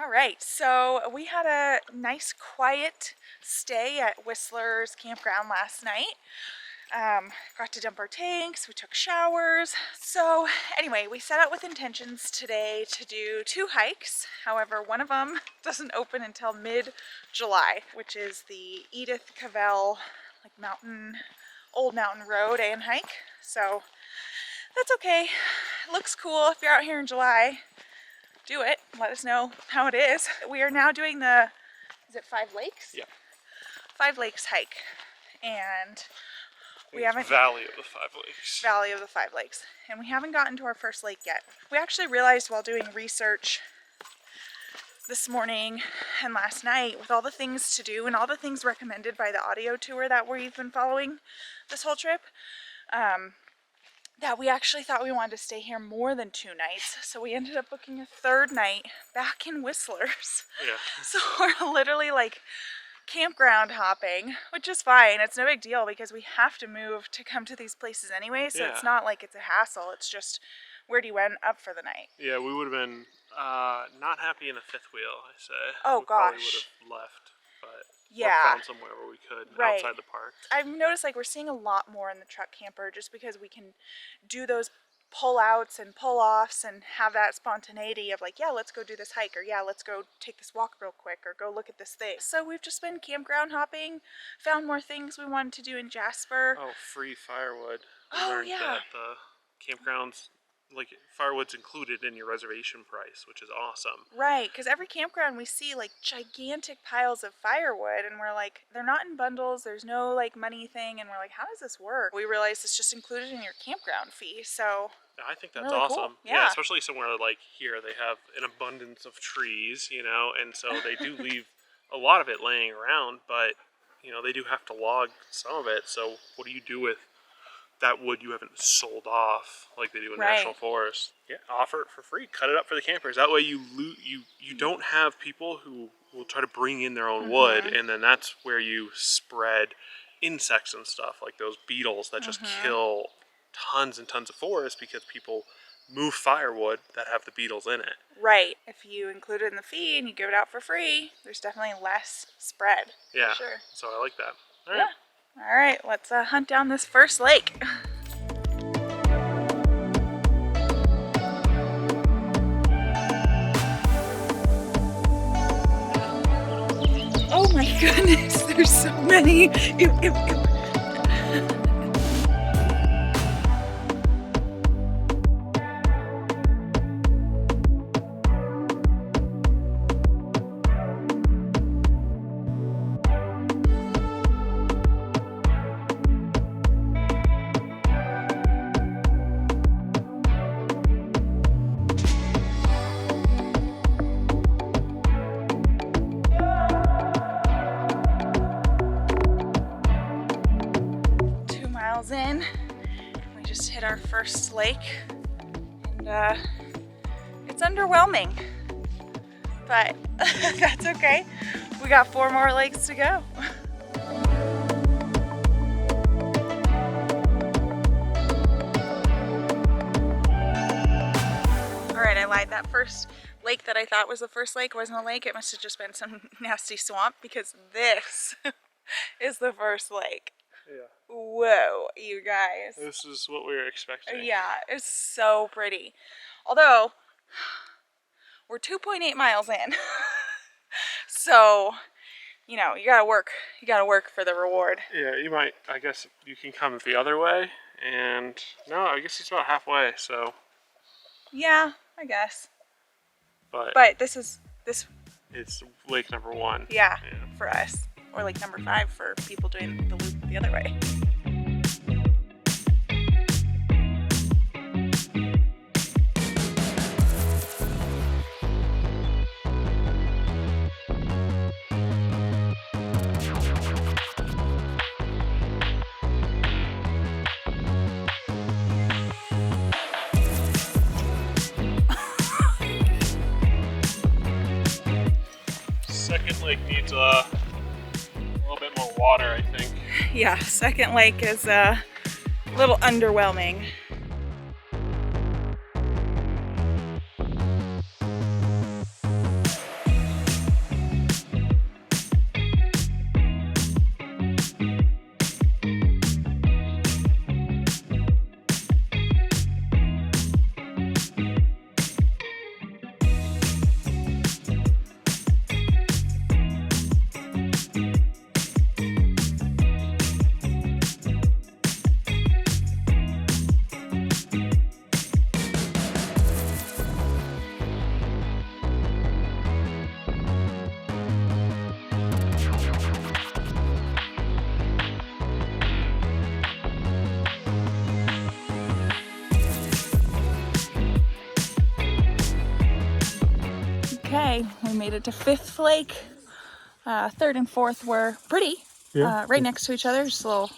All right, so we had a nice quiet stay at Whistler's campground last night. Got to dump our tanks, we took showers. So anyway, we set out with intentions today to do 2 hikes. However, one of them doesn't open until mid-July, which is the Edith Cavell Old Mountain Road and hike. So that's okay. It looks cool if you're out here in July. Do it. Let us know how it is. We are now doing the, is it 5 Lakes? Yeah. 5 Lakes hike. And we haven't... Valley of the 5 Lakes. Valley of the 5 Lakes. And we haven't gotten to our first lake yet. We actually realized while doing research this morning and last night with all the things to do and all the things recommended by the audio tour that we've been following this whole trip, that we actually thought we wanted to stay here more than 2 nights. So we ended up booking a 3rd night back in Whistler's. Yeah. So we're literally like campground hopping, which is fine. It's no big deal because we have to move to come to these places anyway. So it's not like it's a hassle. It's just, where do you end up for the night? Yeah, we would have been not happy in a 5th wheel, I say. Oh, we probably gosh. would have left, but Yeah. found somewhere where we could outside the park. I've noticed like we're seeing a lot more in the truck camper just because we can do those pull-outs and pull-offs and have that spontaneity of like, yeah, let's go do this hike, or yeah, let's go take this walk real quick, or go look at this thing. So we've just been campground hopping, found more things we wanted to do in Jasper. Oh, free firewood. Oh, We learned yeah. that the campgrounds, like firewood's included in your reservation price, which is awesome. Right, because every campground we see like gigantic piles of firewood and we're like, they're not in bundles, there's no like money thing, and we're like, how does this work? We realized it's just included in your campground fee, so I think that's really awesome. cool. Yeah, especially somewhere like here, they have an abundance of trees, you know, and so they do leave a lot of it laying around, but, you know, they do have to log some of it, so what do you do with that wood you haven't sold off like they do in National Forest? Yeah, offer it for free. Cut it up for the campers. That way you don't have people who will try to bring in their own wood, and then that's where you spread insects and stuff like those beetles that just kill tons and tons of forests because people move firewood that have the beetles in it. right, if you include it in the fee and you give it out for free, there's definitely less spread. Yeah, Sure. so I like that. All right. Yeah. All right, let's hunt down this first lake. Oh my goodness, there's so many. Ew, ew, ew. 2 miles in, we just hit our first lake, and it's underwhelming, but that's okay. We got 4 more lakes to go. Alright, I lied. That first lake that I thought was the first lake wasn't a lake. It must have just been some nasty swamp, because this is the first lake. Yeah. Whoa, you guys. This is what we were expecting. Yeah, it's so pretty. Although, we're 2.8 miles in. So, you know, you gotta work for the reward. Yeah, you might, I guess you can come the other way, and no, I guess it's about halfway, so. Yeah, I guess. But this is it's lake number 1. yeah, for us. Or like number 5 for people doing the loop the other way. Second lake needs a little bit more water, I think. Yeah, second lake is a little underwhelming. day. We made it to Fifth Lake. Third and fourth were pretty, right next to each other, just a little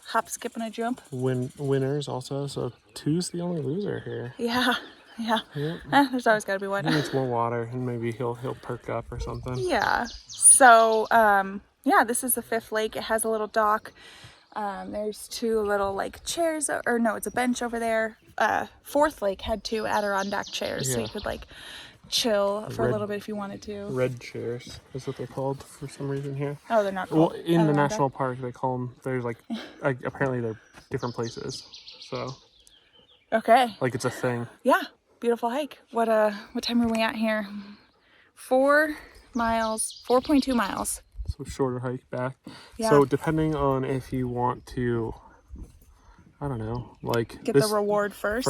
hop, skip, and a jump. Winners also, so 2's the only loser here. Yeah. Yep. There's always got to be one. He needs more water, and maybe he'll perk up or something. Yeah. So, this is the Fifth Lake. It has a little dock. There's 2 little like chairs, or no, it's a bench over there. Fourth Lake had 2 Adirondack chairs, so you could like chill for a little bit if you wanted to. Red chairs is what they're called for some reason here. Oh, they're not called. Well, in the national park, they call them. There's like apparently they're different places. So. Okay. Like it's a thing. Yeah. Beautiful hike. What time are we at here? 4 miles, 4.2 miles. So shorter hike back. Yeah. So depending on if you want to, I don't know, like get the reward first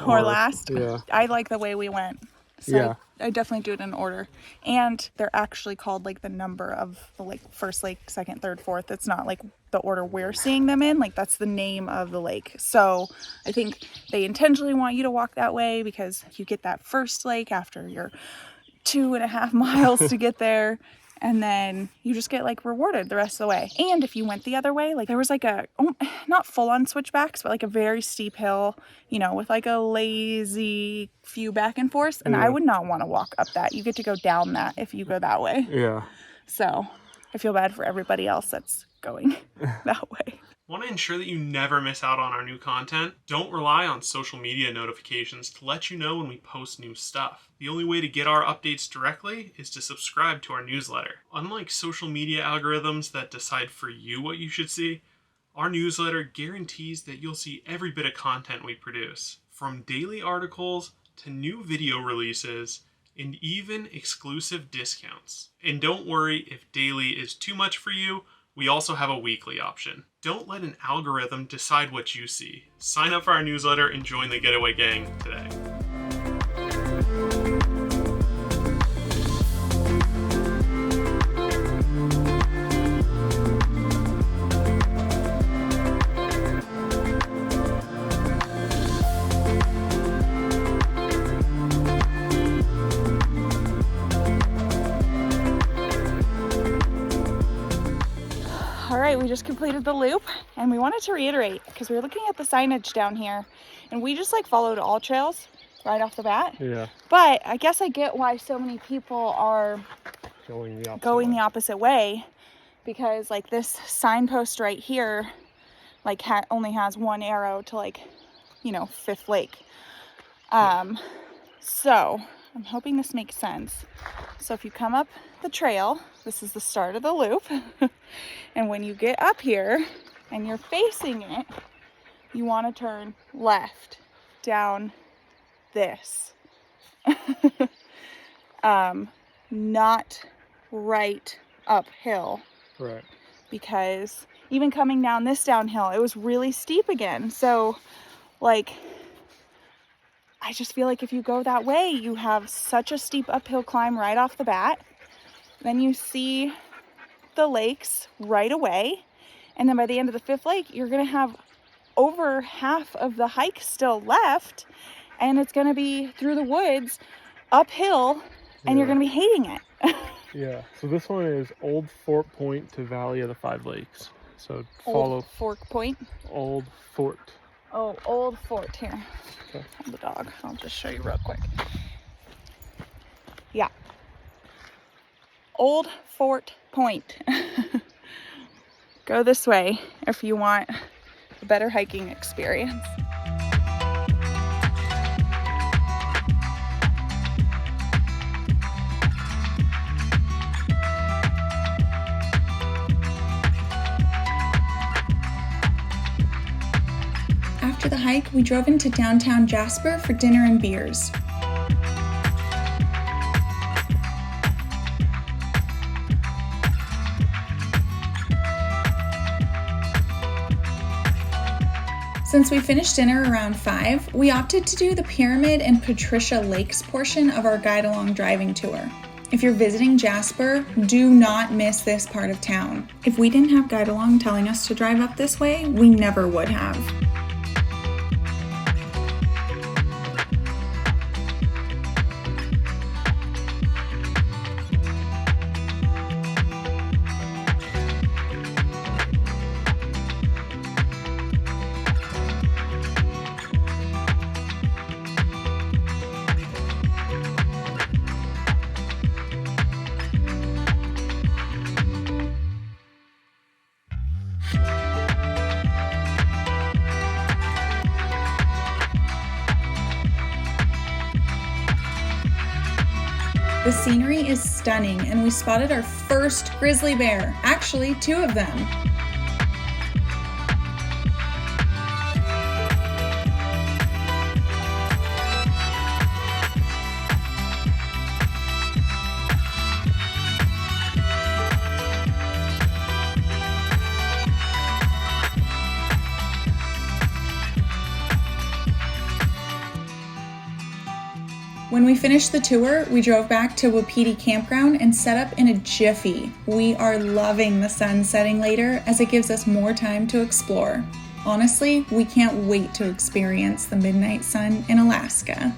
or last. Yeah. I like the way we went. So yeah. I definitely do it in order. And they're actually called like the number of the like first lake, second, third, fourth. It's not like the order we're seeing them in. Like that's the name of the lake. So I think they intentionally want you to walk that way because you get that first lake after your 2.5 miles to get there. And then you just get like rewarded the rest of the way. And if you went the other way, like there was like not full on switchbacks, but like a very steep hill, with like a lazy few back and forth. And I would not want to walk up that. You get to go down that if you go that way. Yeah. So I feel bad for everybody else that's going that way. Want to ensure that you never miss out on our new content? Don't rely on social media notifications to let you know when we post new stuff. The only way to get our updates directly is to subscribe to our newsletter. Unlike social media algorithms that decide for you what you should see, our newsletter guarantees that you'll see every bit of content we produce. From daily articles to new video releases and even exclusive discounts. And don't worry if daily is too much for you, we also have a weekly option. Don't let an algorithm decide what you see. Sign up for our newsletter and join the Getaway gang today. All right, we just completed the loop and we wanted to reiterate because we were looking at the signage down here and we just like followed all trails right off the bat. Yeah. But I guess I get why so many people are going the opposite way because like this signpost right here like only has one arrow to like, Fifth Lake. So I'm hoping this makes sense. So if you come up the trail, this is the start of the loop. And when you get up here and you're facing it, you want to turn left down this. Not right uphill. Right. Because even coming down this downhill, it was really steep again. So like, I just feel like if you go that way, you have such a steep uphill climb right off the bat. Then you see the lakes right away. And then by the end of the Fifth Lake, you're going to have over half of the hike still left. And it's going to be through the woods, uphill, and you're going to be hating it. Yeah. So this one is Old Fort Point to Valley of the Five Lakes. So follow Old Fork Point. Old Fort. Oh, Old Fort here. Okay. The dog. I'll just show you real quick. Yeah. Old Fort Point. Go this way if you want a better hiking experience. After the hike, we drove into downtown Jasper for dinner and beers. Since we finished dinner around 5, we opted to do the Pyramid and Patricia Lakes portion of our guide-along driving tour. If you're visiting Jasper, do not miss this part of town. If we didn't have guide-along telling us to drive up this way, we never would have. The scenery is stunning, and we spotted our first grizzly bear, actually 2 of them. When we finished the tour, we drove back to Wapiti Campground and set up in a jiffy. We are loving the sun setting later as it gives us more time to explore. Honestly, we can't wait to experience the midnight sun in Alaska.